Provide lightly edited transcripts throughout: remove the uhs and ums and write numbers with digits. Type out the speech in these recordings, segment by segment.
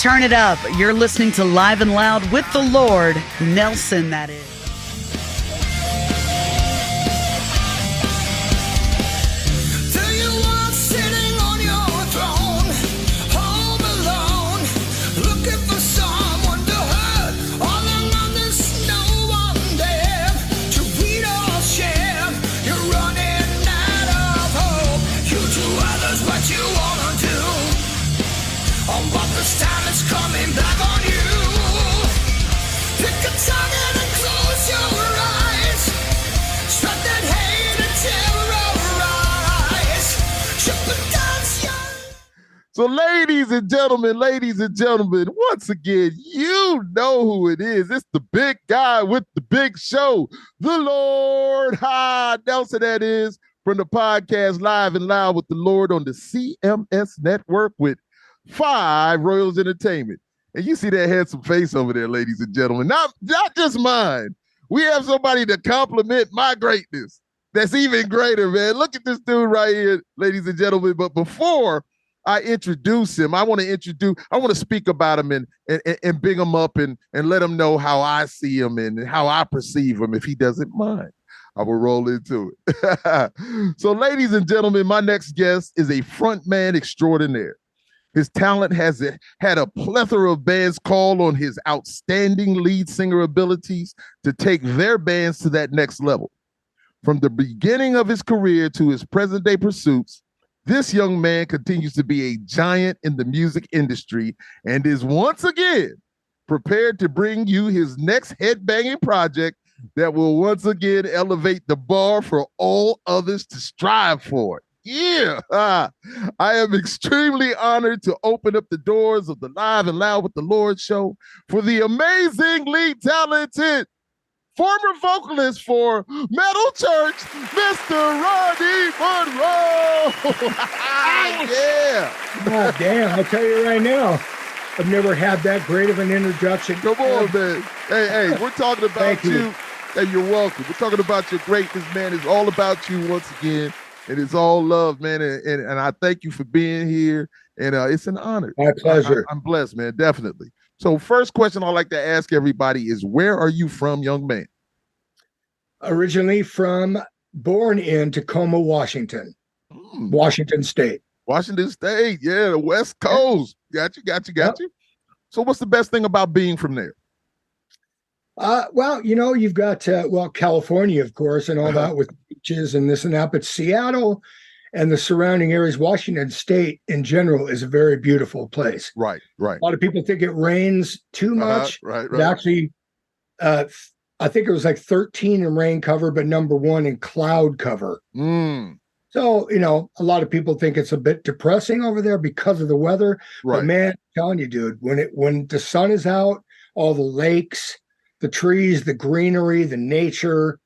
Turn it up. You're listening to Live and Loud with the Lord, Nelson, that is. So ladies and gentlemen, once again, you know who it is. It's the big guy with the big show, the Lord Nelson, that is, from the podcast Live and Loud with the Lord on the CMS Network with 5 Royals Entertainment. And you see that handsome face over there, ladies and gentlemen. Not just mine. We have somebody to compliment my greatness. That's even greater, man. Look at this dude right here, ladies and gentlemen. But before I introduce him, I want to speak about him and big him up and let him know how I see him and how I perceive him, if he doesn't mind. I will roll into it. So, ladies and gentlemen, my next guest is a frontman extraordinaire. His talent has had a plethora of bands call on his outstanding lead singer abilities to take their bands to that next level. From the beginning of his career to his present-day pursuits, this young man continues to be a giant in the music industry and is once again prepared to bring you his next headbanging project that will once again elevate the bar for all others to strive for. Yeah, I am extremely honored to open up the doors of the Live and Loud with the Lord show for the amazingly talented former vocalist for Metal Church, Mr. Ronny Munroe. Yeah. Oh, damn, I'll tell you right now, I've never had that great of an introduction. Come on, man. Hey, we're talking about you. Hey, you're welcome. We're talking about your greatness, man. It's all about you once again. And it's all love, man. And I thank you for being here. And it's an honor. My pleasure. I'm blessed, man. Definitely. So first question I like to ask everybody is, where are you from, young man? Originally born in Tacoma, Washington. Washington State. Washington State. Yeah, the West Coast. Got you. So what's the best thing about being from there? Well, you've got, California, of course, and all that with beaches and this and that, but Seattle and the surrounding areas, Washington State in general, is a very beautiful place. Right. A lot of people think it rains too much. Right. It actually, I think it was like 13 in rain cover, but number 1 in cloud cover. So, a lot of people think it's a bit depressing over there because of the weather. Right. But man, I'm telling you, dude, when the sun is out, all the lakes, the trees, the greenery, the nature,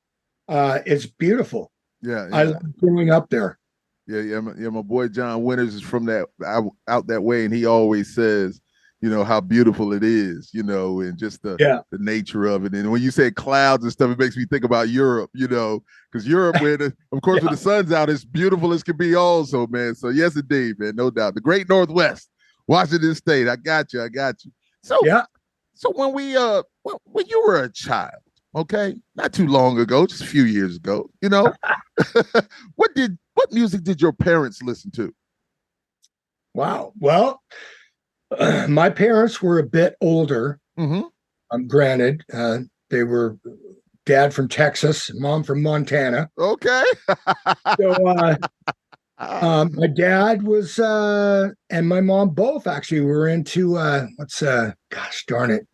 it's beautiful. Yeah. I love growing up there. Yeah. My boy John Winters is from out that way, and he always says, how beautiful it is, and just the nature of it. And when you say clouds and stuff, it makes me think about Europe, because Europe, when the sun's out, it's beautiful as can be also, man. So yes, indeed, man, no doubt. The great Northwest, Washington State. I got you. So yeah. So when when you were a child, okay, not too long ago, just a few years ago, what music did your parents listen to? Wow. Well, my parents were a bit older. Granted, they were dad from Texas, mom from Montana. Okay. So my dad was, and my mom both actually were into, gosh darn it.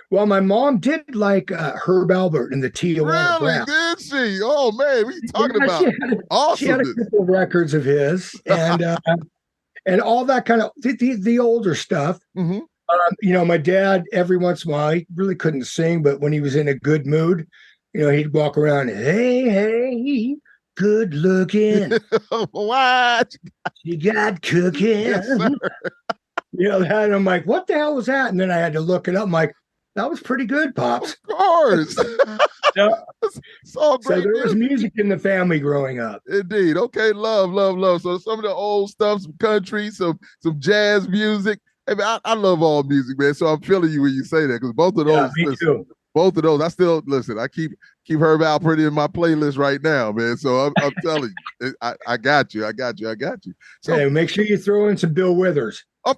Well, my mom did like Herb Alpert and the Tijuana Brass. Did she? Oh man, what are you talking about? Awesome. She had a couple of records of his, and all that kind of the older stuff. My dad, every once in a while, he really couldn't sing, but when he was in a good mood, he'd walk around, hey, good looking. What? You got cooking. Yes, sir. That, and I'm like, what the hell was that? And then I had to look it up. I'm like, that was pretty good, Pops. Of course. So there was music in the family growing up. Indeed. Okay, love. So some of the old stuff, some country, some jazz music. Hey, man, I love all music, man. So I'm feeling you when you say that because both of those, me too. both of those, I still listen. I keep Herb Alpert in my playlist right now, man. So I'm telling you, I got you. So Yeah, make sure you throw in some Bill Withers. come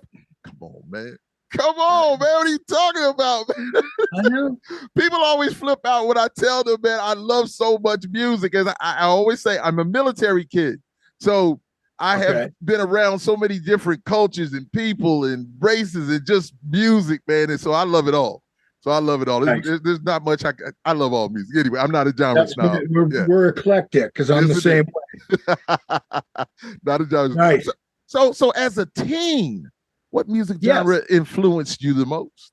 on, man. Come on, man. What are you talking about, man? I know. People always flip out when I tell them, man, I love so much music. As I always say, I'm a military kid. So I have been around so many different cultures and people and races and just music, man. And so I love it all. There's not much. I love all music. Anyway, I'm not a genre snob. We're eclectic because I'm the same way. Not a genre. Nice. So as a teen, what music genre influenced you the most?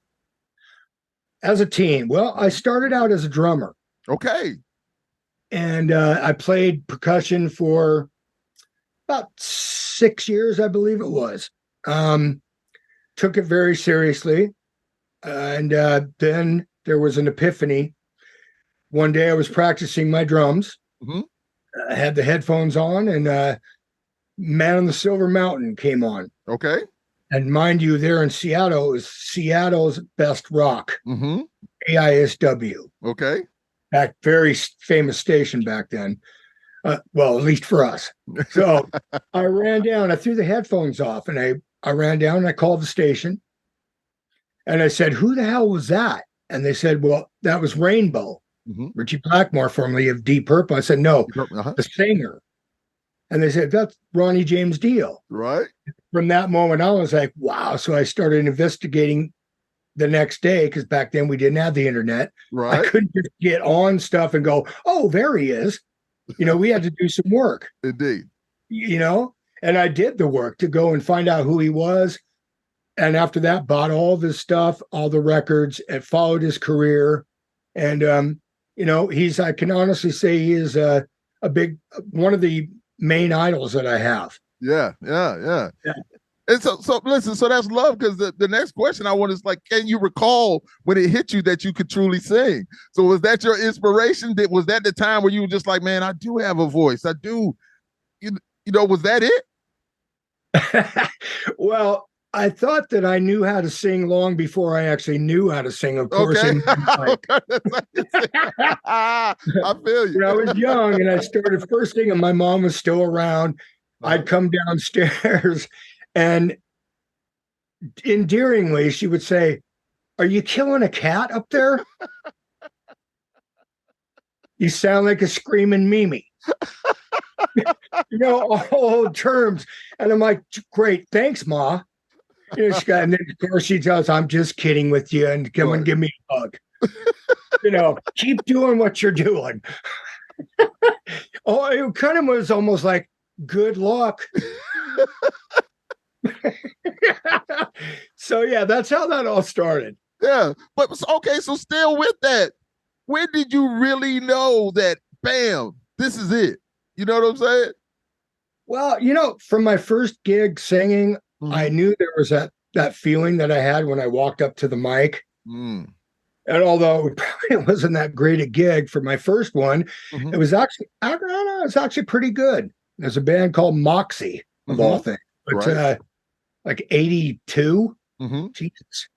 As a teen, well, I started out as a drummer. Okay. And I played percussion for about 6 years, I believe it was. Took it very seriously. And then there was an epiphany. One day I was practicing my drums. Mm-hmm. I had the headphones on, and Man on the Silver Mountain came on. Okay. And mind you, there in Seattle is Seattle's best rock. Mm-hmm. AISW. Okay. Very famous station back then. Well, at least for us. So I ran down, I threw the headphones off, and I ran down and I called the station. And I said, who the hell was that? And they said, well, that was Rainbow. Mm-hmm. Richie Blackmore, formerly of Deep Purple. I said, no, the singer. And they said, that's Ronnie James Dio. Right. From that moment on, I was like, wow. So I started investigating the next day, because back then we didn't have the internet. Right. I couldn't just get on stuff and go, oh, there he is. We had to do some work. Indeed. And I did the work to go and find out who he was. And after that, bought all this stuff, all the records, and followed his career. And, I can honestly say he is one of the main idols that I have. Yeah. And so listen, so that's love, because the next question I want is like, can you recall when it hit you that you could truly sing? So was that your inspiration? Was that the time where you were just like, man, I do have a voice. I do, was that it? Well, I thought that I knew how to sing long before I actually knew how to sing, of course. Okay. I feel you. When I was young and I started first thing, and my mom was still around, I'd come downstairs and endearingly, she would say, are you killing a cat up there? You sound like a screaming Mimi. All terms. And I'm like, great, thanks, Ma. And then of course she tells, I'm just kidding with you, and come and give me a hug. Keep doing what you're doing. It kind of was almost like, good luck. So yeah, that's how that all started. Yeah, but okay, so still with that, when did you really know that, bam, this is it? You know what I'm saying? Well, from my first gig singing, I knew there was that feeling that I had when I walked up to the mic. And although it probably wasn't that great a gig for my first one, it was actually, I don't know, it was actually pretty good. There's a band called Moxie, of all things. But like 82. Jesus.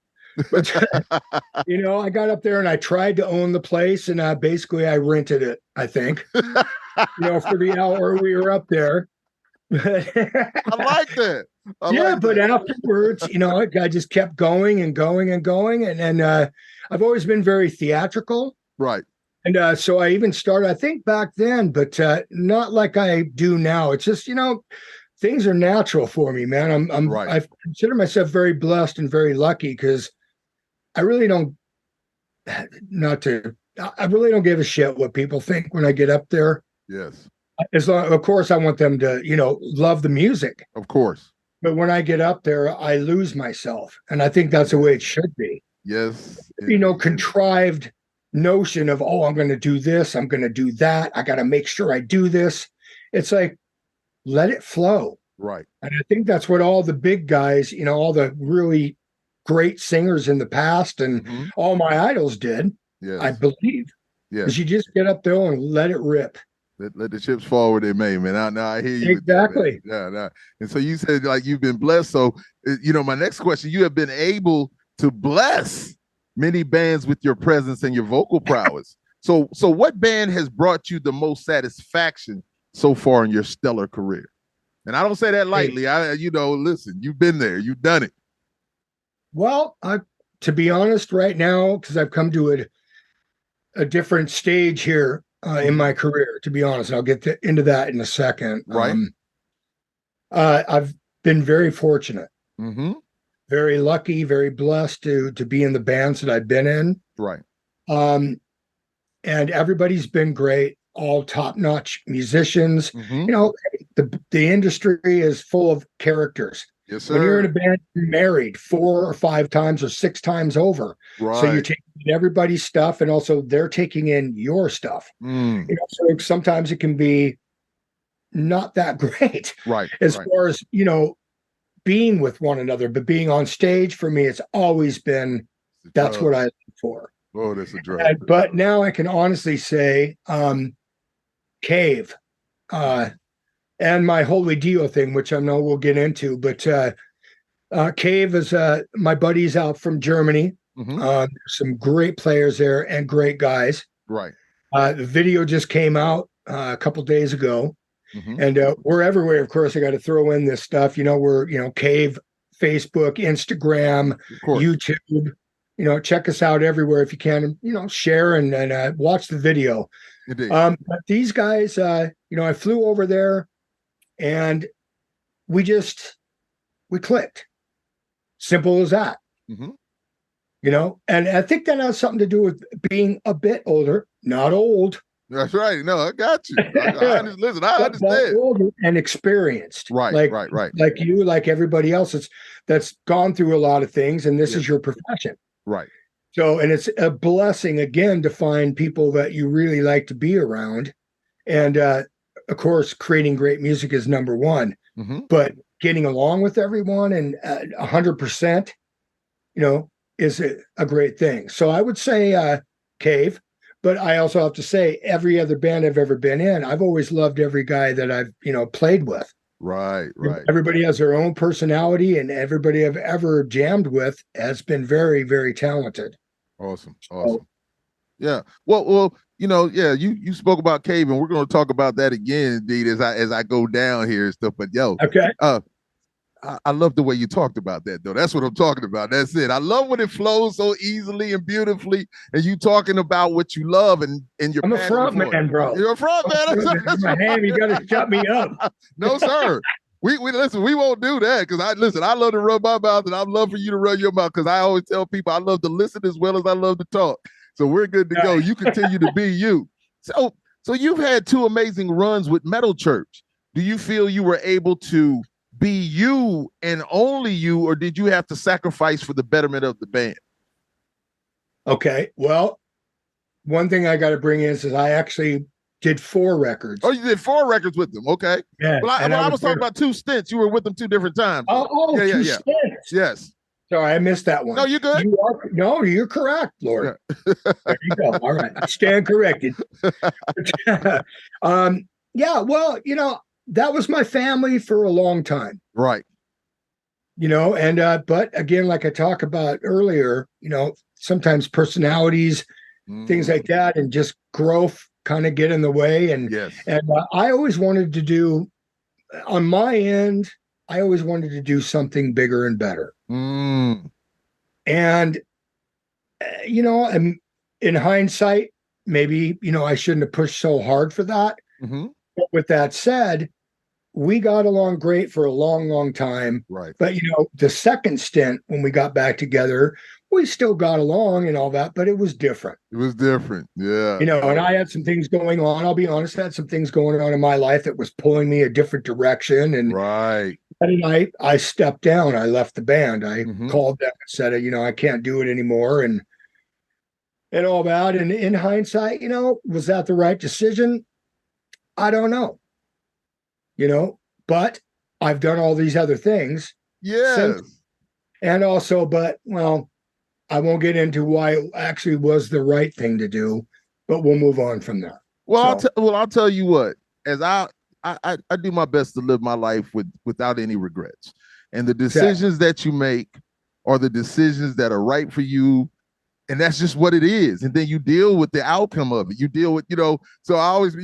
But I got up there and I tried to own the place, and basically I rented it, I think. For the hour we were up there. I like that. But afterwards, I just kept going and going and going. And I've always been very theatrical. Right. And so I even started, I think back then, but not like I do now. It's just, things are natural for me, man. I'm right. I consider myself very blessed and very lucky, because I really don't give a shit what people think when I get up there. Yes. As long, of course, I want them to, love the music. Of course. But when I get up there, I lose myself. And I think that's the way it should be. Yes. Contrived notion of, I'm going to do this, I'm going to do that, I got to make sure I do this. It's like, let it flow. Right. And I think that's what all the big guys, all the really great singers in the past and all my idols did. Yes. I believe. Yeah. Because you just get up there and let it rip. Let the chips fall where they may, man. Now I hear you. Exactly. Yeah. Nah. And so you said like you've been blessed. So my next question: you have been able to bless many bands with your presence and your vocal prowess. So what band has brought you the most satisfaction so far in your stellar career? And I don't say that lightly. Listen, you've been there, you've done it. Well, to be honest, right now, because I've come to a different stage here in my career, to be honest, and I'll get into that in a second. Right. I've been very fortunate, very lucky, very blessed to be in the bands that I've been in. Right. And everybody's been great, all top-notch musicians. The industry is full of characters. Yes, sir. When you're in a band, you're married 4 or 5 times or 6 times over. Right. So you're taking in everybody's stuff, and also they're taking in your stuff. So sometimes it can be not that great, right? As far as being with one another, but being on stage for me, it's always been that's what I look for. Oh, that's a drug. But now I can honestly say, Cave. And my Holy Dio thing, which I know we'll get into, but Cave is my buddies out from Germany. Some great players there and great guys. Right. The video just came out a couple days ago, and we're everywhere. Of course, I got to throw in this stuff. We're Cave, Facebook, Instagram, YouTube. Check us out everywhere if you can. Share and watch the video. But these guys, I flew over there. And we clicked. Simple as that. And I think that has something to do with being a bit older, not old. That's right. No, I got you. I understand. Older and experienced. Right. Like you, like everybody else that's gone through a lot of things, and this is your profession. Right. So, and it's a blessing again to find people that you really like to be around. And of course, creating great music is number one, but getting along with everyone and 100%, is a great thing. So I would say Cave, but I also have to say every other band I've ever been in, I've always loved every guy that I've, played with. Right. Everybody has their own personality, and everybody I've ever jammed with has been very, very talented. Awesome. Yeah. Well, you spoke about Cave, and we're going to talk about that again, indeed, as I go down here and stuff. But okay. I love the way you talked about that, though. That's what I'm talking about. That's it. I love when it flows so easily and beautifully, and you talking about what you love and your. I'm a front man, bro. You're a front man. You got to shut me up. No, sir. We listen. We won't do that because I love to rub my mouth, and I love for you to rub your mouth because I always tell people I love to listen as well as I love to talk. So we're good to go. You continue to be you. So you've had 2 amazing runs with Metal Church. Do you feel you were able to be you and only you, or did you have to sacrifice for the betterment of the band? Okay. Well, one thing I got to bring in is I actually did 4 records. Oh, you did 4 records with them. Okay. Yeah. Well, I was talking about 2 stints. You were with them 2 different times. Yeah. 2 stints. Yes. Sorry, I missed that one. No, you're good. You're correct, Lord. Yeah. There you go. All right. I stand corrected. Well, that was my family for a long time. Right. But again, like I talked about earlier, sometimes personalities, things like that, and just growth kind of get in the way. And, I always wanted to do, on my end, something bigger and better. And, in hindsight, maybe, I shouldn't have pushed so hard for that. But with that said, we got along great for a long, long time. Right. But, the second stint, when we got back together, we still got along and all that, but it was different. Yeah. And I had some things going on. I'll be honest, I had some things going on in my life that was pulling me a different direction. And I stepped down. I left the band. I called them and said, I can't do it anymore. And all that. And in hindsight, was that the right decision? I don't know. But I've done all these other things. Yes. And also, I won't get into why it actually was the right thing to do, but we'll move on from there. Well, I'll tell you what. As I do my best to live my life without any regrets, and the decisions that you make are the decisions that are right for you. And that's just what it is. And then you deal with the outcome of it. You deal with, so I always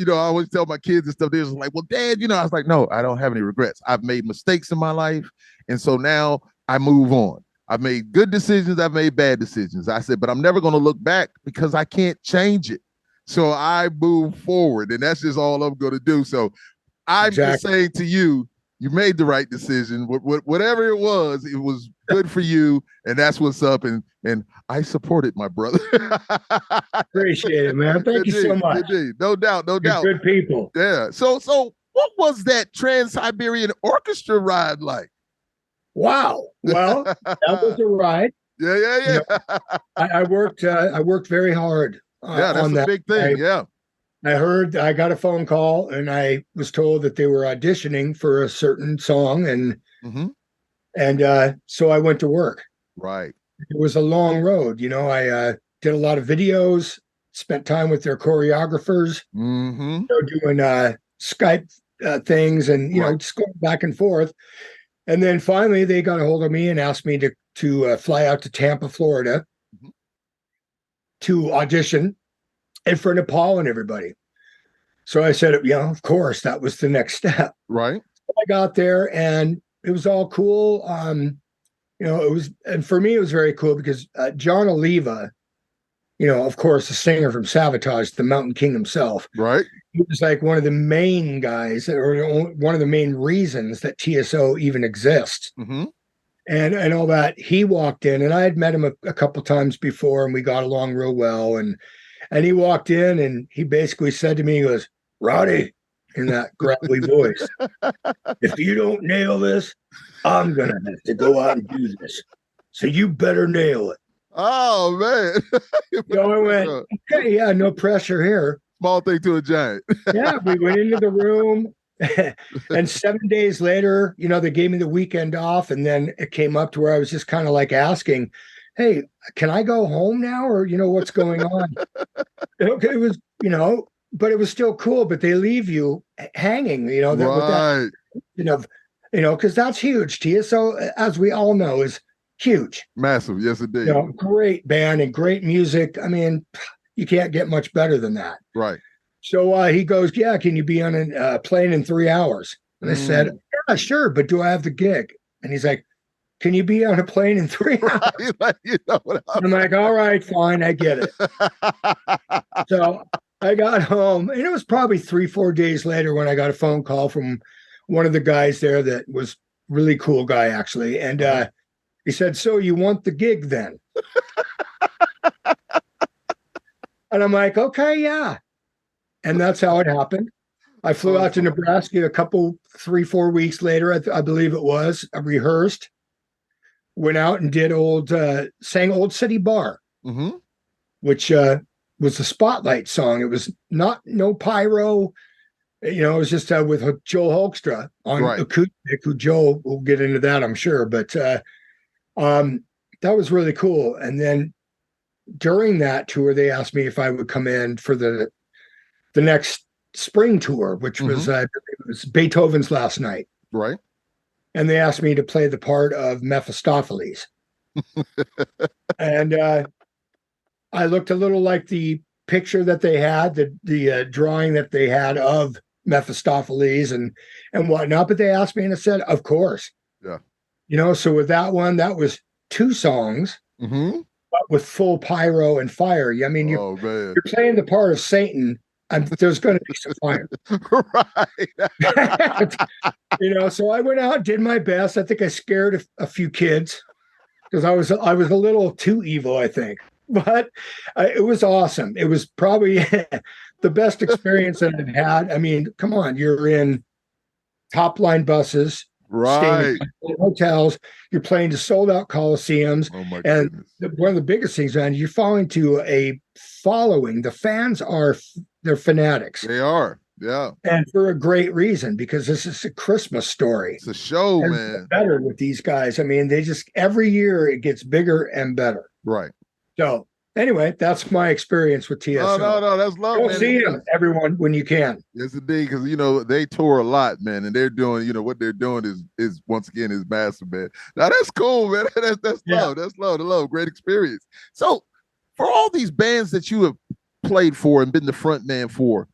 tell my kids and stuff, they're just like, well, Dad, I was like, no, I don't have any regrets. I've made mistakes in my life. And so now I move on. I've made good decisions. I've made bad decisions. I said, but I'm never going to look back because I can't change it. So I move forward. And that's just all I'm going to do. So I'm just saying to you, you made the right decision. Whatever it was good for you. And that's what's up. And I support it, my brother. Appreciate it, man. Thank you so much. Indeed. No doubt. You're good people. Yeah. So what was that Trans-Siberian Orchestra ride like? Wow. Well, that was a ride. Yeah. I worked very hard. That's on a big thing. I got a phone call and I was told that they were auditioning for a certain song and so I went to work. Right. It was a long road. I did a lot of videos, spent time with their choreographers, doing Skype things and, just going back and forth. And then finally they got a hold of me and asked me to fly out to Tampa, Florida to audition in front of Paul and everybody. So I said, of course, that was the next step. Right. So I got there and it was all cool. And for me, it was very cool because John Oliva, of course, the singer from Savatage, the Mountain King himself. Right. He was like one of the main guys or one of the main reasons that TSO even exists. And all that. He walked in and I had met him a couple times before and we got along real well. And he walked in and he basically said to me, he goes, Roddy, in that gravelly voice, if you don't nail this, I'm going to have to go out and do this. So you better nail it. Oh, man. So I went, okay, yeah, no pressure here. Small thing to a giant. Yeah, we went into the room. And 7 days later, they gave me the weekend off. And then it came up to where I was just kind of like asking, hey, can I go home now? Or, what's going on? It was, but it was still cool. But they leave you hanging, right. Because that's huge. TSO, as we all know, is huge. Massive. Yes, indeed. Great band and great music. I mean, you can't get much better than that. Right. So he goes, yeah, can you be on a plane in 3 hours? And I said, yeah, sure, but do I have the gig? And he's like, can you be on a plane in 3 hours? Right. I'm like, all right, fine, I get it. So I got home, and it was probably 3-4 days later when I got a phone call from one of the guys there that was really cool guy, actually. And he said, so you want the gig then? And I'm like, okay, yeah. And that's how it happened. I flew out to Nebraska 3-4 weeks later, I believe it was. I rehearsed, went out and did sang Old City Bar, which was the Spotlight song. It was no pyro. It was just with Joe Hoekstra on acoustic, who Joe will get into that, I'm sure. But that was really cool. And then during that tour, they asked me if I would come in for the next spring tour, which was it was Beethoven's Last Night. Right. And they asked me to play the part of Mephistopheles. And I looked a little like the picture that they had, the drawing that they had of Mephistopheles and whatnot. But they asked me and I said, of course. Yeah. So with that one, that was 2 songs, but with full pyro and fire. I mean, you're playing the part of Satan. There's going to be some fire. Right. So I went out, did my best. I think I scared a few kids because I was a little too evil, I think. But it was awesome. It was probably the best experience that I've had. I mean, come on, you're in top line buses, right? In hotels. You're playing to sold out coliseums. Oh my goodness. One of the biggest things, man, you're falling to a following. The fans they're fanatics. They are. Yeah. And for a great reason, because this is a Christmas story. It's a show, man. Better with these guys. I mean, they just every year it gets bigger and better. Right. So anyway, that's my experience with TSO. No, that's love. Go man. see them, everyone, when you can. Yes, indeed, because they tour a lot, man, and they're doing, what they're doing is once again is massive, man. Now that's cool, man. That's love. That's love. The love. Great experience. So, for all these bands that you have played for and been the front man for,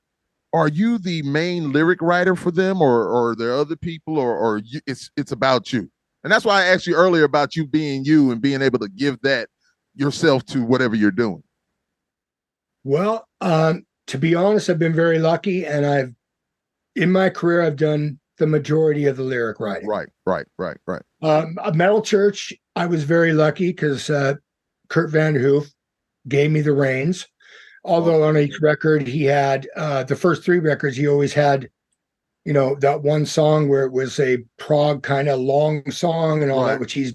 are you the main lyric writer for them, or are there other people, or it's about you? And that's why I asked you earlier about you being you and being able to give that yourself to whatever you're doing. Well, to be honest, I've been very lucky, and in my career, I've done the majority of the lyric writing. Right. Metal Church, I was very lucky because Kurt Van Hoof gave me the reins. Although on each record he had the first 3 records, he always had, that one song where it was a prog kind of long song and all that, which he's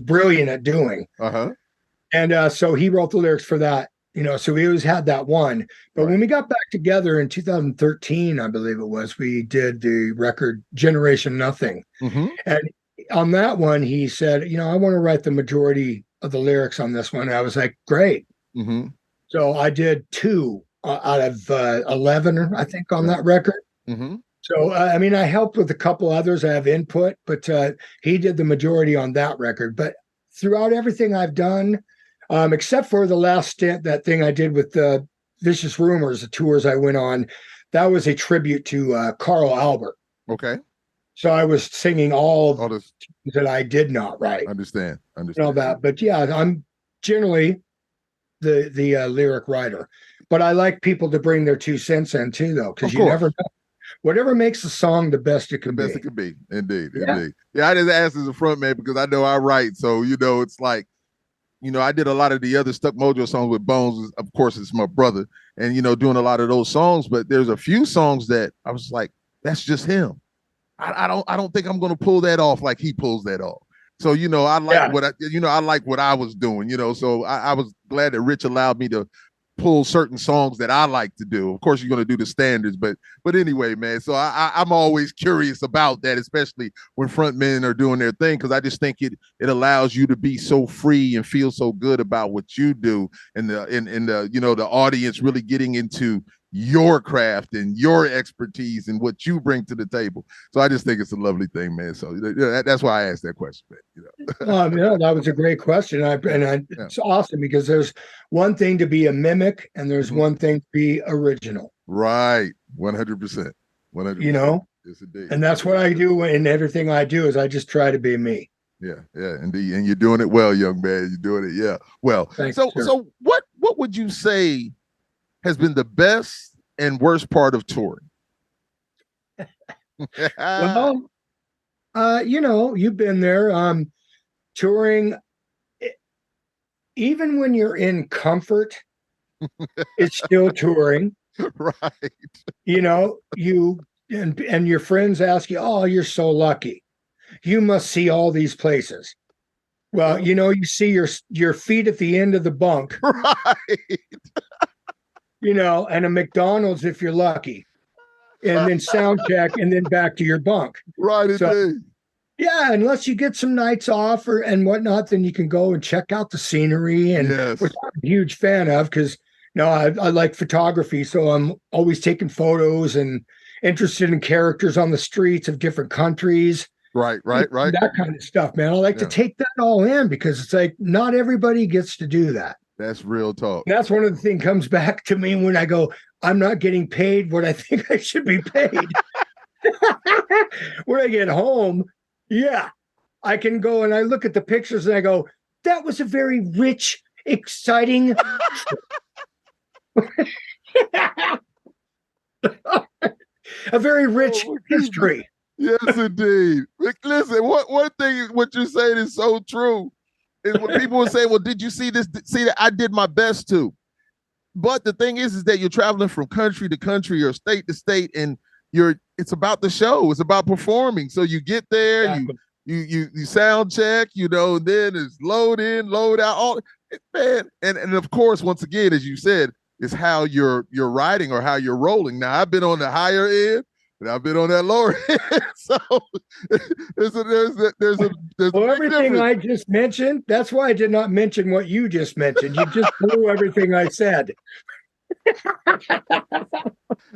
brilliant at doing. And so he wrote the lyrics for that, so he always had that one. But when we got back together in 2013, I believe it was, we did the record Generation Nothing. And on that one, he said, I want to write the majority of the lyrics on this one. And I was like, great. So I did 2 out of 11, I think, on that record. So, I helped with a couple others. I have input, but he did the majority on that record. But throughout everything I've done, except for the last stint, that thing I did with the Vicious Rumors, the tours I went on, that was a tribute to Carl Albert. Okay. So I was singing all this that I did not write. Understand. All that. But yeah, I'm generally the lyric writer. But I like people to bring their 2 cents in too, though, because you never know. Whatever makes the song the best it can be. The best it can be. Indeed. Yeah, I just asked as a front man because I know I write. So, it's like, I did a lot of the other Stuck Mojo songs with Bones. Of course, it's my brother. And, doing a lot of those songs. But there's a few songs that I was like, that's just him. I don't think I'm going to pull that off like he pulls that off. So, I like I like what I was doing, so I was glad that Rich allowed me to pull certain songs that I like to do. Of course, you're going to do the standards, but anyway, man. So I'm always curious about that, especially when front men are doing their thing, because I just think it allows you to be so free and feel so good about what you do, and the audience really getting into your craft and your expertise and what you bring to the table. So I just think it's a lovely thing, man. So that's why I asked that question, man. That was a great question. It's awesome because there's one thing to be a mimic and there's one thing to be original. Right. 100%. 100%. Yes, indeed. And that's what I do in everything I do is I just try to be me. Yeah, indeed. And you're doing it well, young man. You're doing it, well. Thanks, so what would you say has been the best and worst part of touring? Well, you've been there. Touring, even when you're in comfort, it's still touring. Right. You and your friends ask you, "Oh, you're so lucky. You must see all these places." Well, you see your feet at the end of the bunk. Right. And a McDonald's if you're lucky, and then sound check, and then back to your bunk. Right, indeed. Yeah, unless you get some nights off and whatnot, then you can go and check out the scenery, and which I'm a huge fan of because I like photography, so I'm always taking photos and interested in characters on the streets of different countries. Right. That kind of stuff, man. I like to take that all in because it's like not everybody gets to do that. That's real talk. That's one of the things comes back to me when I go, I'm not getting paid what I think I should be paid. When I get home, I can go and I look at the pictures and I go, that was a very rich, exciting. A very rich history. Yes, indeed. Listen, one thing, what you're saying is so true. Is when people would say, well, did you see this? See that I did my best to. But the thing is that you're traveling from country to country or state to state, and it's about the show. It's about performing. So you get there, you sound check, then it's load in, load out, all man. And of course, once again, as you said, it's how you're riding or how you're rolling. Now, I've been on the higher end, And I've been on that lower end. So there's well, everything I just mentioned, that's why I did not mention what you just mentioned. You just blew everything I said.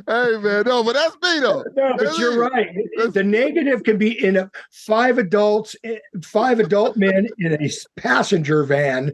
Hey man, no, but that's me though. No, but you're right. The negative can be in five adult men in a passenger van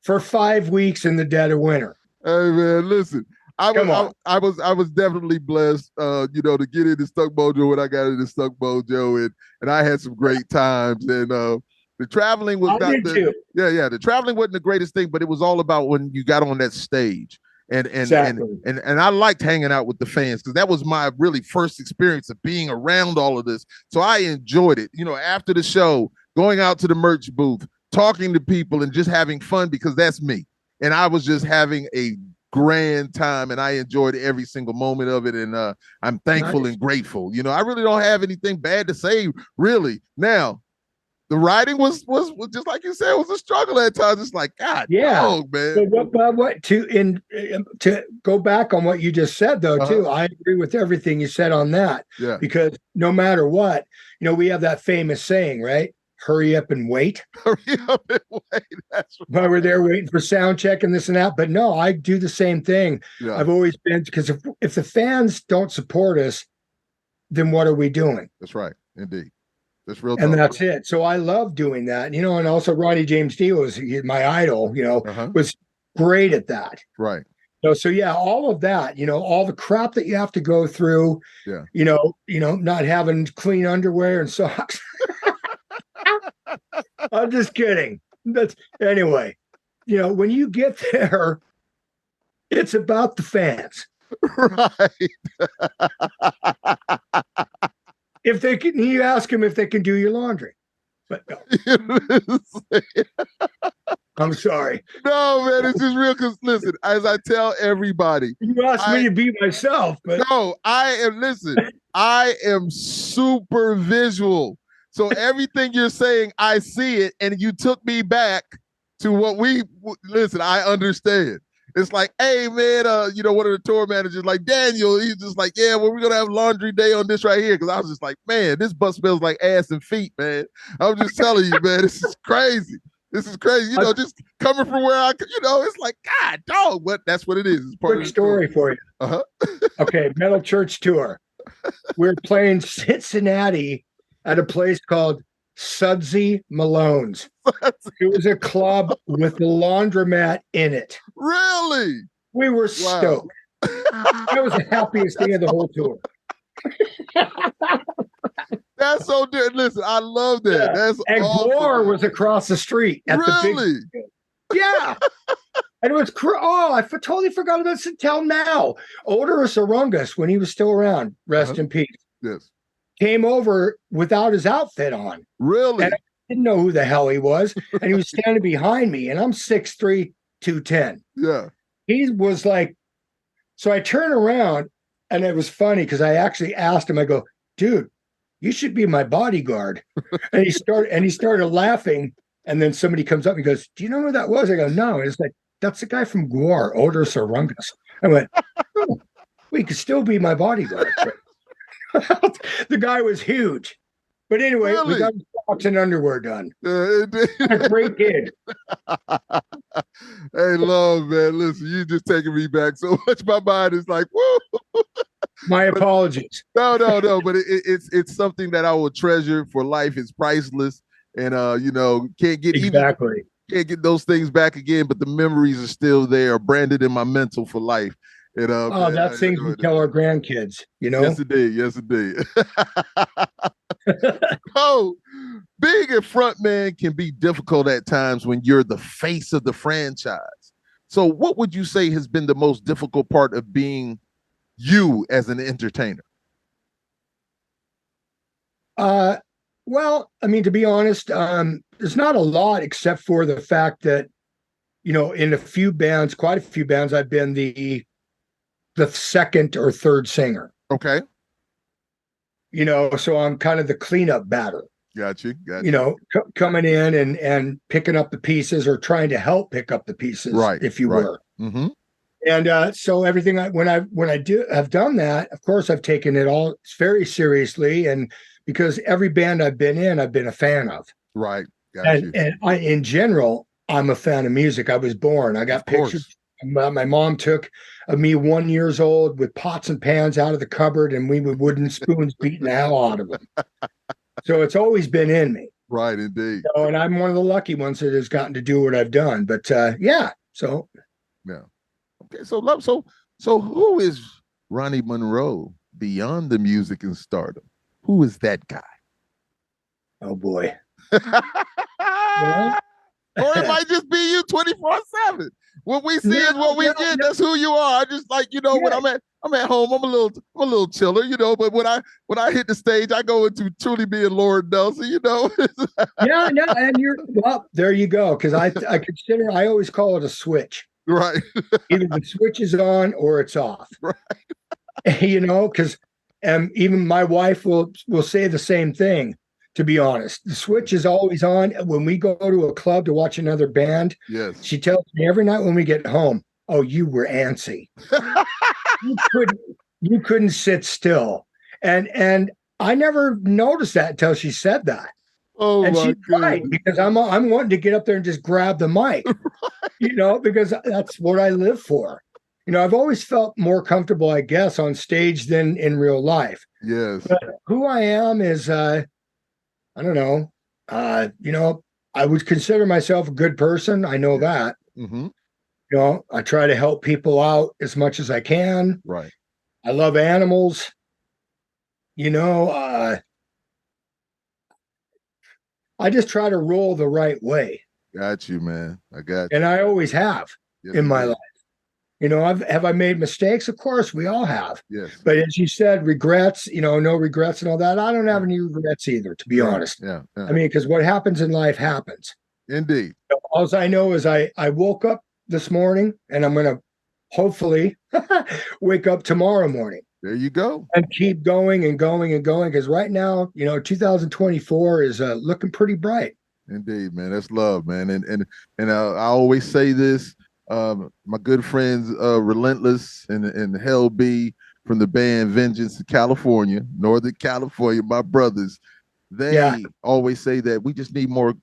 for 5 weeks in the dead of winter. Hey man, listen. I was definitely blessed, to get into Stuck Mojo when I got into Stuck Mojo, and I had some great times. And the traveling was the traveling wasn't the greatest thing, but it was all about when you got on that stage. And I liked hanging out with the fans because that was my really first experience of being around all of this. So I enjoyed it. After the show, going out to the merch booth, talking to people, and just having fun because that's me. And I was just having a grand time, and I enjoyed every single moment of it. And I'm thankful and grateful. I really don't have anything bad to say, really. Now, the writing was just like you said, was a struggle at times. It's like, God, dog, man. To go back on what you just said, though, too, I agree with everything you said on that. Yeah. Because no matter what, we have that famous saying, right? Hurry up and wait. Hurry up and wait. That's right. While we're there waiting for sound check and this and that. But no, I do the same thing. Yeah. I've always been, because if the fans don't support us, then what are we doing? That's right. Indeed. That's real. And that's it. So I love doing that. And also Ronnie James Dio was my idol, was great at that. Right. So yeah, all of that, all the crap that you have to go through, not having clean underwear and socks. I'm just kidding. Anyway, when you get there, it's about the fans. Right. If they can, you ask them if they can do your laundry. But no. I'm sorry. No, man, it's just real. Because listen, as I tell everybody, you asked me to be myself, but no, I am super visual. So everything you're saying, I see it, and you took me back to listen, I understand. It's like, hey, man, one of the tour managers, like Daniel, he's just like, yeah, well, we're going to have laundry day on this right here. Because I was just like, man, this bus smells like ass and feet, man. I'm just telling you, man, this is crazy. This is crazy. Just coming from where it's like, God, dog, that's what it is. It's part quick story for you. Uh-huh. Okay, Metal Church Tour. We're playing Cincinnati at a place called Sudsy Malone's. It was a club with a laundromat in it. Really? We were stoked. That was the happiest day of the whole tour. That's so good. Listen, I love that. Yeah. That's and awesome. Gore was across the street at the big. Yeah. And it was I totally forgot about this until now. Odorous Arungus, when he was still around, rest in peace. Yes. Came over without his outfit on. Really? And I didn't know who the hell he was. And he was standing behind me, and I'm 6'3", 210. Yeah. He was like, so I turn around, and it was funny because I actually asked him, I go, dude, you should be my bodyguard. And he started laughing. And then somebody comes up and goes, do you know who that was? I go, no. And it's like, that's the guy from Gore, Odorous Arungus. I went, oh, well, he could still be my bodyguard. The guy was huge. But anyway, really? We got his socks and underwear done. A great kid. Hey, love, man. Listen, you just taking me back so much. My mind is like, woo. My apologies. No. But it's something that I will treasure for life. It's priceless. And can't get those things back again, but the memories are still there, branded in my mental for life. And, that's things we tell our grandkids, Yes, indeed. Oh, being a frontman can be difficult at times when you're the face of the franchise. So what would you say has been the most difficult part of being you as an entertainer? Well, I mean, to be honest, there's not a lot except for the fact that, in quite a few bands, I've been the second or third singer. Okay. So I'm kind of the cleanup batter. Got you. Coming in and picking up the pieces or trying to help pick up the pieces, right, if you right. were. Mm-hmm. And so everything when I have done that, of course, I've taken it all very seriously, and because every band I've been in, I've been a fan of. Right. Got you. And I, in general, I'm a fan of music. I was born. I got pictures my mom took of me 1 year old with pots and pans out of the cupboard, and we with wooden spoons beating the hell out of them. So it's always been in me. Right, indeed. So, and I'm one of the lucky ones that has gotten to do what I've done. But yeah. So yeah. Okay. So who is Ronny Munroe beyond the music and stardom? Who is that guy? Oh boy. Yeah. Or it might just be you 24/7. What we see is what we get. That's who you are. I just like, when I'm at home, I'm a little chiller, but when I hit the stage, I go into truly being Lord Nelson, Yeah, no, and there you go. Because I always call it a switch. Right. Either the switch is on or it's off. Right. Because even my wife will say the same thing. To be honest, the switch is always on. When we go to a club to watch another band, yes, she tells me every night when we get home, "Oh, you were antsy. you couldn't sit still." And I never noticed that until she said that. Oh, and she's right, because I'm wanting to get up there and just grab the mic, right. Because that's what I live for. I've always felt more comfortable, I guess, on stage than in real life. Yes, but who I am is. I don't know. I would consider myself a good person. I know that. Mm-hmm. I try to help people out as much as I can. Right. I love animals. I just try to roll the right way. Got you, man. I got you. And I always have in my life. Have I made mistakes? Of course, we all have. Yes. But as you said, regrets, no regrets and all that. I don't have any regrets either, to be honest. Yeah. I mean, because what happens in life happens. Indeed. All I know is I woke up this morning, and I'm going to hopefully wake up tomorrow morning. There you go. And keep going and going and going. Because right now, 2024 is looking pretty bright. Indeed, man. That's love, man. And I always say this. My good friends, Relentless and Hell B from the band Vengeance in California, Northern California, my brothers, they always say that we just need more,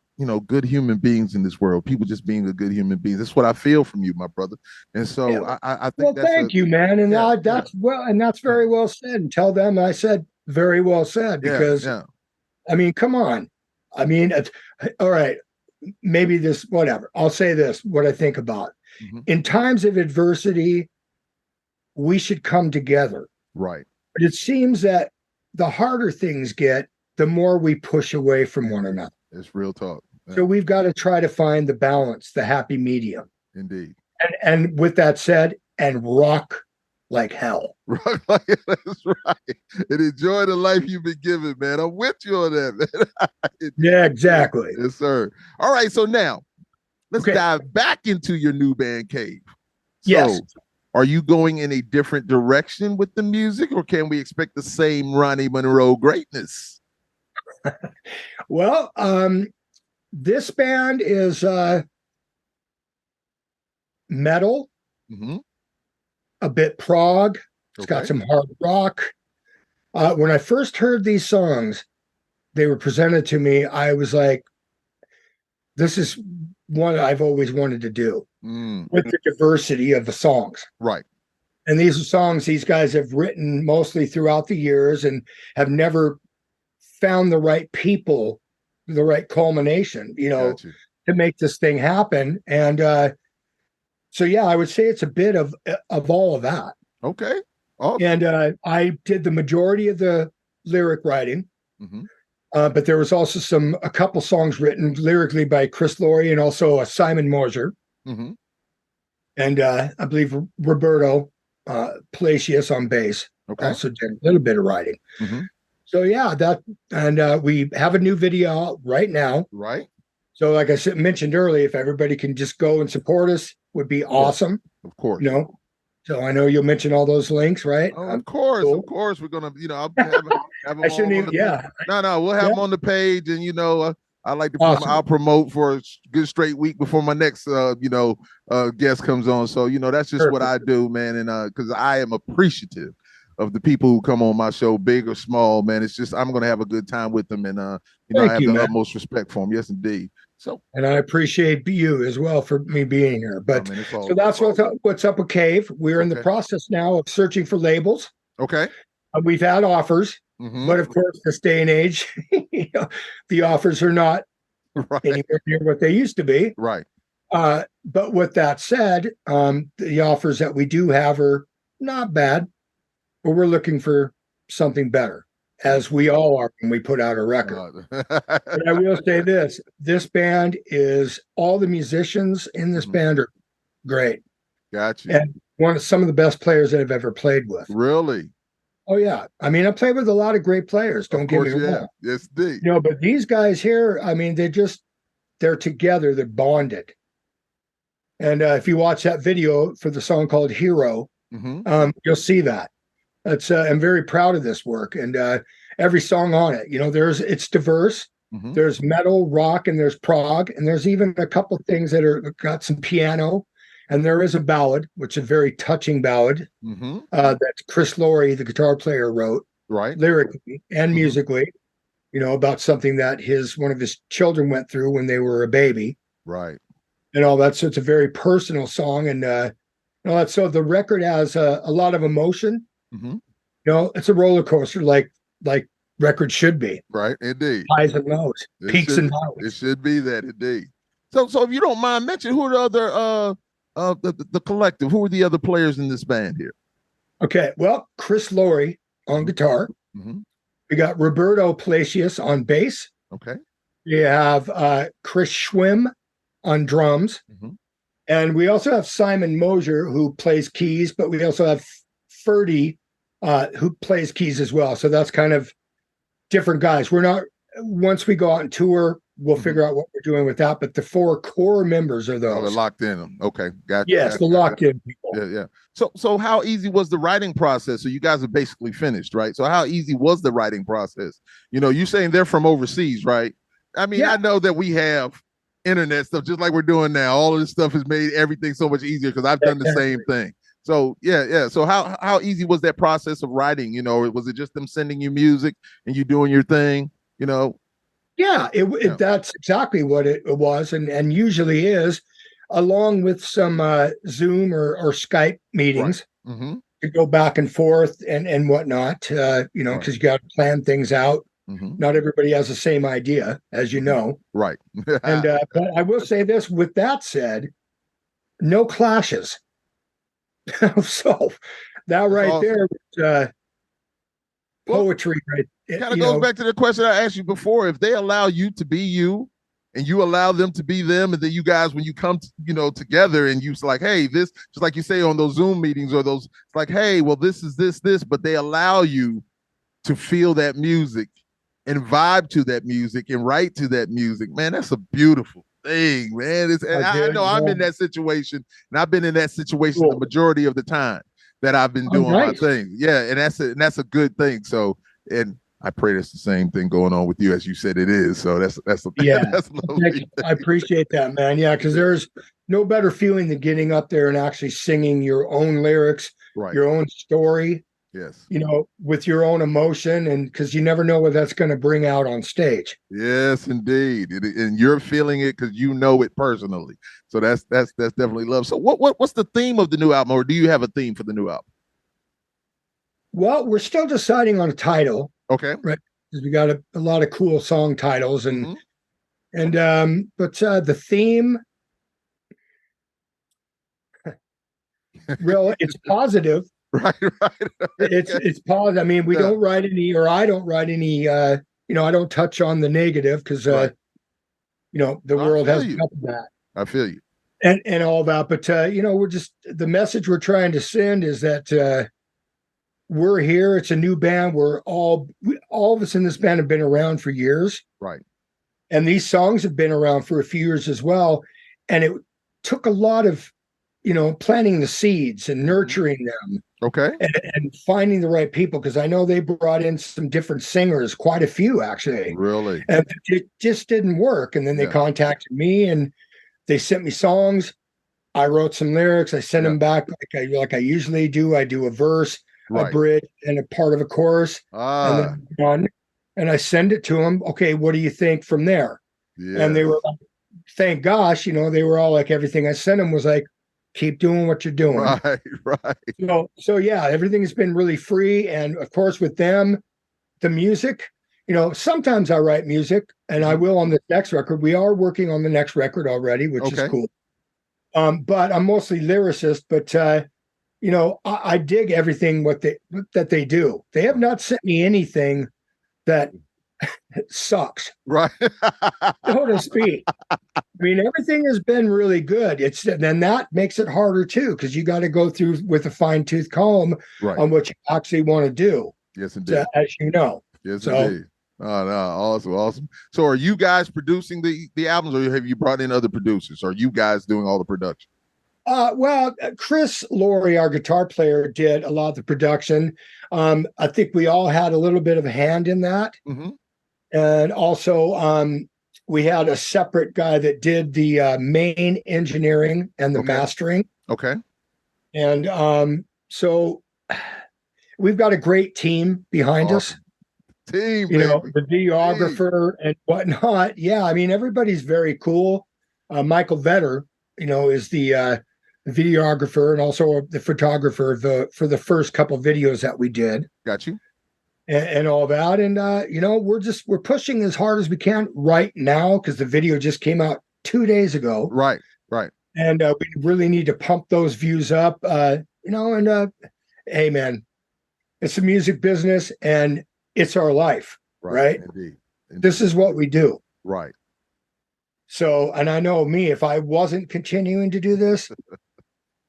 good human beings in this world. People just being a good human beings. That's what I feel from you, my brother. And so I think thank you, man. And that's very well said. And tell them I said very well said, because I mean, come on. I mean, all right, maybe this, whatever. I'll say this, what I think about. Mm-hmm. In times of adversity, we should come together. Right. But it seems that the harder things get, the more we push away from one another. It's real talk. Yeah. So we've got to try to find the balance, the happy medium. Indeed. And with that said, and rock like hell. Rock like that's right. And enjoy the life you've been given, man. I'm with you on that, man. Yeah, exactly. Yes, sir. All right. So now let's dive back into your new band Cave. So, yes. Are you going in a different direction with the music, or can we expect the same Ronny Munroe greatness? Well, this band is metal, a bit prog. It's got some hard rock. When I first heard these songs, they were presented to me, I was like, this is one I've always wanted to do with the diversity of the songs. Right. And these are songs these guys have written mostly throughout the years and have never found the right people, the right culmination, to make this thing happen. And so, yeah, I would say it's a bit of all of that. Okay. Oh. And I did the majority of the lyric writing. But there was also a couple songs written lyrically by Chris Laurie and also Simon Moser. And I believe Roberto Palacios on bass also did a little bit of writing. So yeah, we have a new video out right now. Right. So like I mentioned earlier, if everybody can just go and support us, would be awesome. Of course. So I know you'll mention all those links, right? Oh, of course, cool. Of course. We're gonna, I'll have them I shouldn't even. No, we'll have them on the page, and I like to Awesome. I'll promote for a good straight week before my next guest comes on. So that's just what I do, man. And because I am appreciative of the people who come on my show, big or small, man. It's just I'm gonna have a good time with them, and I have the utmost respect for them. Yes, indeed. So, and I appreciate you as well for me being here. But so that's what's up with Cave. We're in the process now of searching for labels. Okay. We've had offers, but of course, this day and age, the offers are not anywhere near what they used to be. Right. But with that said, the offers that we do have are not bad, but we're looking for something better, as we all are when we put out a record. But I will say this band is, all the musicians in this band are great. Gotcha. And some of the best players that I've ever played with. Really? Oh, yeah. I mean, I played with a lot of great players. Don't get me wrong. Yes, indeed. But these guys here, I mean, they're together. They're bonded. And if you watch that video for the song called Hero, you'll see that. I'm very proud of this work, and every song on it, it's diverse. There's metal, rock, and there's prog, and there's even a couple things that are got some piano, and there is a ballad, which is a very touching ballad that Chris Laurie, the guitar player, wrote, lyrically and musically, about something that one of his children went through when they were a baby, and all that. So it's a very personal song, and all that. So the record has a lot of emotion. It's a roller coaster, like records should be. Right, indeed. Highs and lows, peaks and valleys. It should be that, indeed. So if you don't mind, mention who are the other the collective. Who are the other players in this band here? Okay, well, Chris Laurie on guitar. We got Roberto Palacios on bass. Okay. We have Chris Schwim on drums. And we also have Simon Mosier, who plays keys, but we also have Ferdy, who plays keys as well. So that's kind of different guys. Once we go out and tour, we'll figure out what we're doing with that. But the 4 core members are those. They're locked in them. Okay. Gotcha. Yes, the locked in people. Yeah. So how easy was the writing process? So you guys are basically finished, right? So how easy was the writing process? You're saying they're from overseas, right? I mean, I know that we have internet stuff just like we're doing now. All of this stuff has made everything so much easier because I've done the same thing. So yeah. So how easy was that process of writing? Was it just them sending you music and you doing your thing? Yeah, that's exactly what it was, and usually is, along with some Zoom or Skype meetings to go back and forth and whatnot. Because you got to plan things out. Not everybody has the same idea, as you know. Right. And but I will say this: with that said, no clashes. So that right awesome. There, poetry, right? It kind of goes back to the question I asked you before. If they allow you to be you, and you allow them to be them, and then you guys, when you come, together, and you're like, hey, this, just like you say on those Zoom meetings or those, it's like, hey, well, this is this, but they allow you to feel that music and vibe to that music and write to that music. Man, that's a beautiful thing, man. I know I'm in that situation, and I've been in that situation the majority of the time that I've been doing my thing. Yeah, and that's a good thing. So, and I pray that's the same thing going on with you, as you said it is. So that's I appreciate that, man. Yeah, because there's no better feeling than getting up there and actually singing your own lyrics, your own story. Yes. With your own emotion, and because you never know what that's going to bring out on stage. Yes, indeed. And you're feeling it because you know it personally. So that's definitely love. So what's the theme of the new album, or do you have a theme for the new album? Well, we're still deciding on a title. Okay. Right. Because we got a lot of cool song titles but the theme, it's positive. Right. It's positive. I mean, we don't write any, or I don't write any, I don't touch on the negative because, the world has enough of that. I feel you. And all that. But, we're just, the message we're trying to send is that, we're here. It's a new band. All of us in this band have been around for years. Right. And these songs have been around for a few years as well. And it took a lot of planting the seeds and nurturing them. Okay. And finding the right people, because I know they brought in some different singers, quite a few actually. Really? And it just didn't work. And then they contacted me and they sent me songs. I wrote some lyrics. I sent them back like I usually do. I do a verse, a bridge, and a part of a chorus. And then I'm done. And I send it to them. Okay, what do you think from there? Yeah. And they were like, thank gosh, they were all like, everything I sent them was like, keep doing what you're doing. Right. So yeah, everything has been really free. And of course, with them, the music, sometimes I write music, and I will on the next record. We are working on the next record already, which is cool. But I'm mostly lyricist, but I dig everything that they do. They have not sent me anything that sucks, right? So to speak. I mean, everything has been really good. Then that makes it harder too, because you got to go through with a fine-tooth comb on what you actually want to do. Yes, indeed. As you know. Yes, indeed. Oh, no, awesome. So, are you guys producing the albums, or have you brought in other producers? Or are you guys doing all the production? Well, Chris Laurie, our guitar player, did a lot of the production. I think we all had a little bit of a hand in that. Mm-hmm. And also, we had a separate guy that did the main engineering and the mastering. Okay. And so we've got a great team behind us. Team, the videographer and whatnot. Yeah, I mean, everybody's very cool. Michael Vetter, is the videographer and also the photographer for the first couple videos that we did. Got you. And all that. And, we're pushing as hard as we can right now, because the video just came out 2 days ago. Right. And we really need to pump those views up, hey, man, it's a music business and it's our life, right? Indeed. This is what we do. Right. So, and I know me, if I wasn't continuing to do this,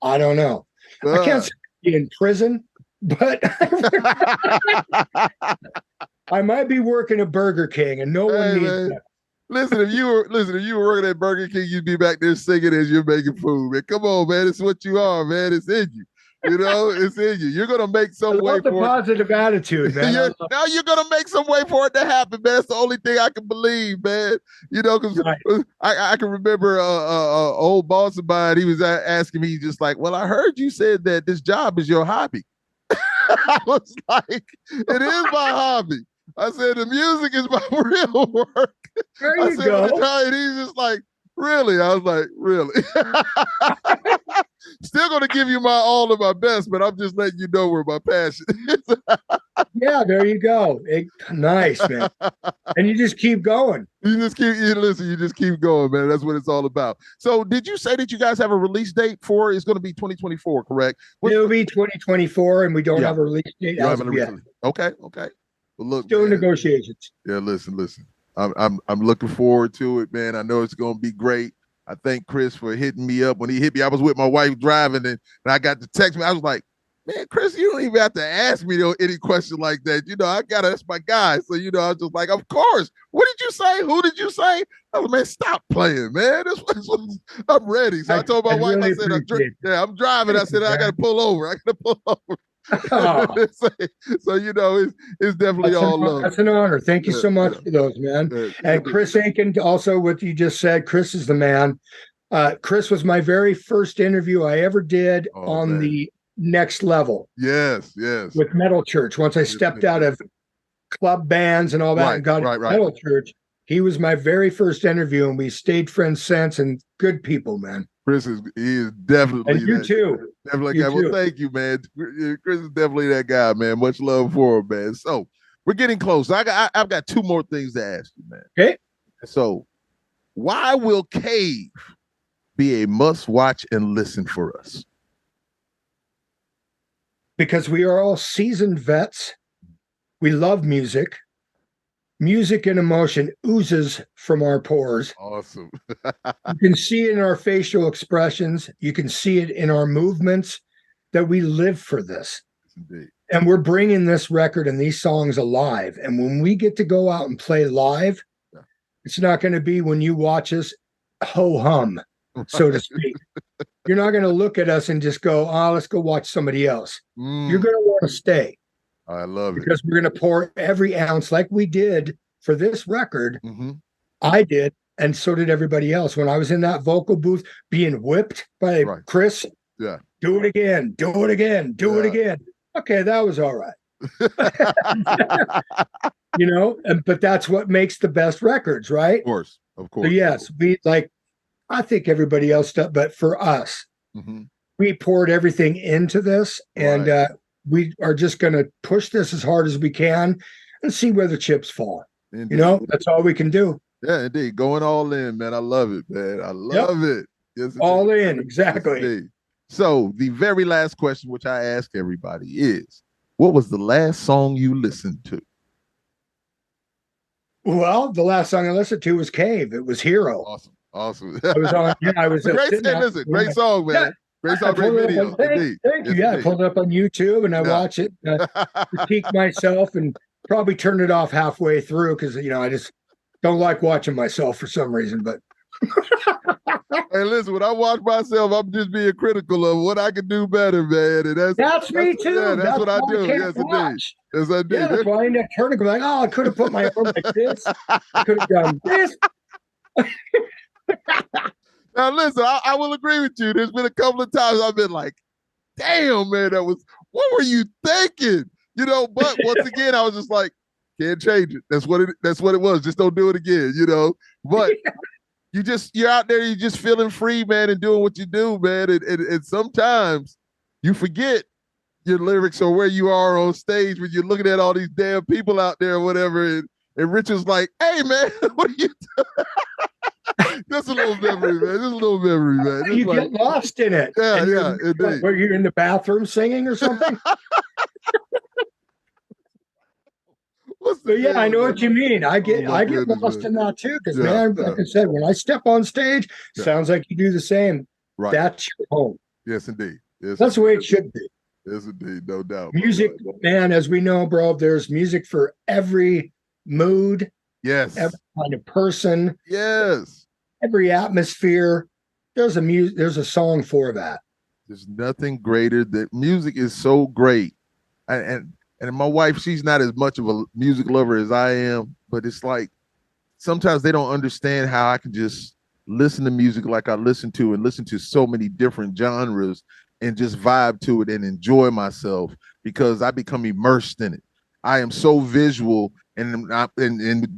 I don't know. I can't be in prison, but I might be working at Burger King, and no one needs that. Listen, if you were working at Burger King, you'd be back there singing as you're making food, man. Come on, man. It's what you are, man. It's in you. It's in you. You're gonna make some way for it. Positive attitude, man. Now you're gonna make some way for it to happen, man. It's the only thing I can believe, man. Because I can remember old boss of mine. He was asking me, just like, "Well, I heard you said that this job is your hobby." I was like, "It is my hobby." I said, "The music is my real work." There you go. And he's just like, "Really?" I was like, "Really?" Still gonna give you my all of my best, but I'm just letting you know where my passion is. Yeah, there you go. Nice, man. And you just keep going. You just keep going, man. That's what it's all about. So did you say that you guys have a release date for it's going to be 2024, correct? It'll be 2024, and we don't have a release date as of yet. Okay. Well, look, still in negotiations. Yeah, listen. I'm looking forward to it, man. I know it's going to be great. I thank Chris for hitting me up. When he hit me, I was with my wife driving, and I got the text. I was like, "Man, Chris, you don't even have to ask me any question like that. That's my guy." So, I was just like, "Of course. What did you say? Who did you say?" I was like, "Man, stop playing, man. I'm ready." So I told my wife, really I said, I'm driving. I said, I got to pull over. Oh. So, it's definitely all love. That's an honor. Thank you so much for those, man. And Chris Aiken, also what you just said, Chris is the man. Chris was my very first interview I ever did on the next level. Yes. With Metal Church. Once I stepped out of club bands and all that and got into Metal Church, he was my very first interview, and we stayed friends since, and good people, man. Chris is definitely and you too. Definitely that guy. Well, thank you, man. Chris is definitely that guy, man. Much love for him, man. So we're getting close. I've got two more things to ask you, man. Okay. So why will Cave be a must watch and listen for us? Because we are all seasoned vets. We love music. Music and emotion oozes from our pores. Awesome. You can see it in our facial expressions. You can see it in our movements that we live for this. Indeed. And we're bringing this record and these songs alive. And when we get to go out and play live, it's not going to be when you watch us ho-hum. so to speak. You're not going to look at us and just go, oh, let's go watch somebody else. You're going to want to stay. I love it. Because we're going to pour every ounce like we did for this record. Mm-hmm. I did, and so did everybody else. When I was in that vocal booth being whipped by Chris, do it again, do it again, do it again. Okay, that was all right. But that's what makes the best records, right? Of course. So yes, I think everybody else does, but for us, we poured everything into this, and we are just going to push this as hard as we can and see where the chips fall. Indeed. That's all we can do. Yeah, indeed. Going all in, man. I love it, man. I love it. Yes, all in, exactly. Yes, so the very last question, which I ask everybody, is, what was the last song you listened to? Well, the last song I listened to was Cave. It was Hero. Awesome. I was on. Yeah, I was. Great song, man. Yeah. Great song, great video. Thank you. Yeah, I pulled it up on YouTube and I watch it, critique myself, and probably turned it off halfway through because I just don't like watching myself for some reason. But hey, listen, when I watch myself, I'm just being critical of what I can do better, man. And that's me too. Yeah, that's what I do. Yes, indeed. Yes, I do. Yeah, that's why I end up turning like, oh, I could have put my arm like this. I could have done this. Now, listen, I will agree with you. There's been a couple of times I've been like, damn, man, what were you thinking? But once again, I was just like, can't change it. That's what it was. Just don't do it again, But you're out there, you're just feeling free, man, and doing what you do, man. And sometimes you forget your lyrics or where you are on stage when you're looking at all these damn people out there or whatever. And Richard's like, hey, man, what are you doing? Just a little memory, man. Just a little memory, man. Just you get lost in it. Yeah, indeed. Were you in the bathroom singing or something? I know what you mean. I get lost in that too. Because man, like I said, when I step on stage, sounds like you do the same. Right. That's your home. Yes, indeed. That's the way it should be. Yes, indeed. No doubt. Music, man, as we know, bro, there's music for every mood. Yes. Every kind of person. Yes. Every atmosphere. There's a song for that. There's nothing greater. That music is so great. And my wife, she's not as much of a music lover as I am, but it's like sometimes they don't understand how I can just listen to music like I listen to so many different genres and just vibe to it and enjoy myself because I become immersed in it. I am so visual, and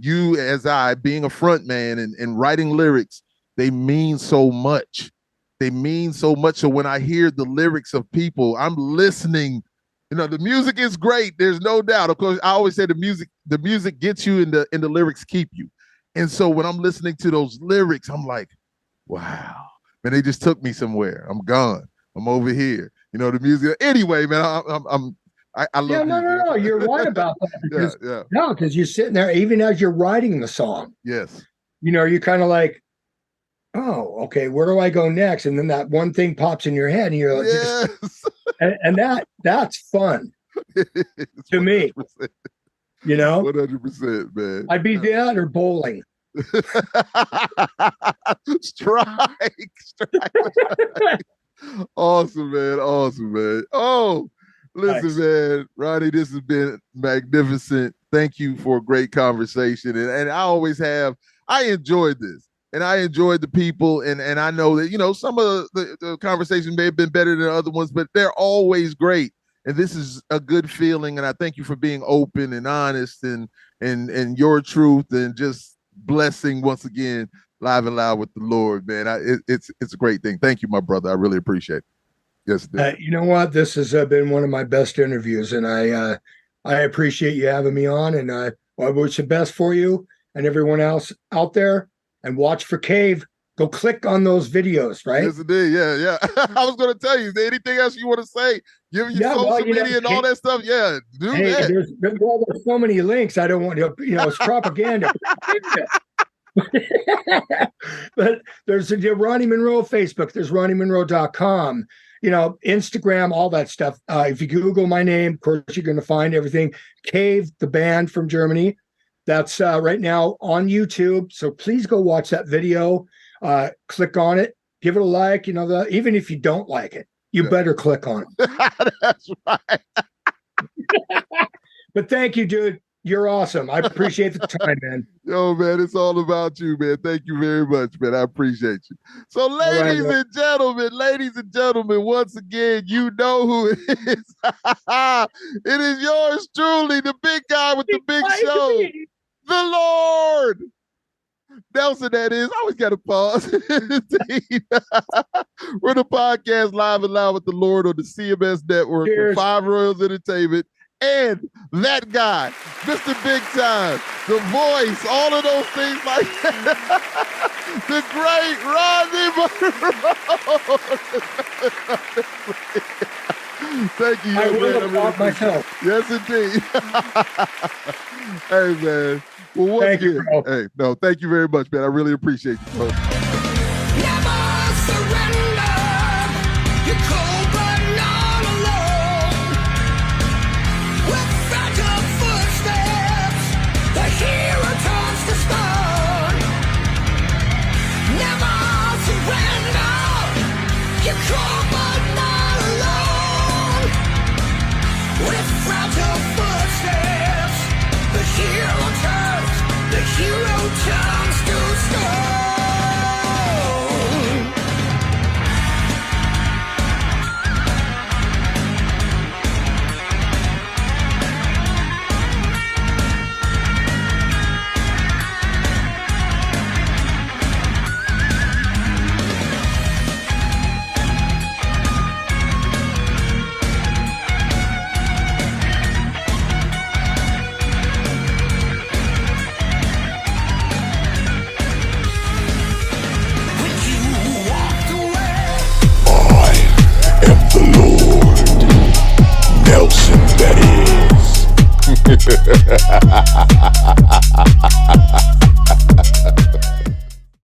you as I being a front man and writing lyrics, they mean so much. They mean so much. So when I hear the lyrics of people, I'm listening. The music is great. There's no doubt. Of course, I always say the music gets you and the lyrics keep you. And so when I'm listening to those lyrics, I'm like, wow, man, they just took me somewhere. I'm gone. I'm over here. The music. Anyway, man, I love. No. You're right about that. Because you're sitting there, even as you're writing the song. Yes. You're kind of like, oh, okay, where do I go next? And then that one thing pops in your head, and you're like, yes. and that's fun to me. 100%, man. I'd be that or bowling. Strike. Awesome, man. Oh, listen, man, Ronny, this has been magnificent. Thank you for a great conversation. And I always have, I enjoyed this. And I enjoyed the people, and I know that, some of the conversations may have been better than other ones, but they're always great. And this is a good feeling, and I thank you for being open and honest and your truth and just blessing once again, Live and Loud with the Lord, man. It's a great thing. Thank you, my brother. I really appreciate it. Yes, you know what? This has been one of my best interviews, and I appreciate you having me on, and I wish the best for you and everyone else out there. And watch for Cave. Go click on those videos, right? Yes, indeed. Yeah. I was going to tell you, is there anything else you want to say? Give your social media and all that stuff. Yeah, do that. There's so many links. I don't want to, it's propaganda. But there's Ronny Munroe Facebook. There's RonnyMunroe.com. Instagram, all that stuff. If you Google my name, of course, you're going to find everything. Cave, the band from Germany. That's right now on YouTube. So please go watch that video. Click on it. give it a like. You know, even if you don't like it, you better click on it. That's right. But thank you, dude. You're awesome. I appreciate the time, man. Yo, man, it's all about you, man. Thank you very much, man. I appreciate you. So, ladies and gentlemen, once again, you know who it is. It is yours truly, the big guy with the big show, the Lord. Nelson, that is. I always got to pause. We're the podcast Live and Loud with the Lord on the CMS Network. Cheers. 5 Royals Entertainment. And that guy, Mr. Big Time, the voice, all of those things like that. The great Ronny Munroe. Thank you. I will applaud myself. Yes, indeed. Hey, man. Well, once Thank again, you, bro. hey, no, thank you very much, man. I really appreciate you, bro. Nelson, that is.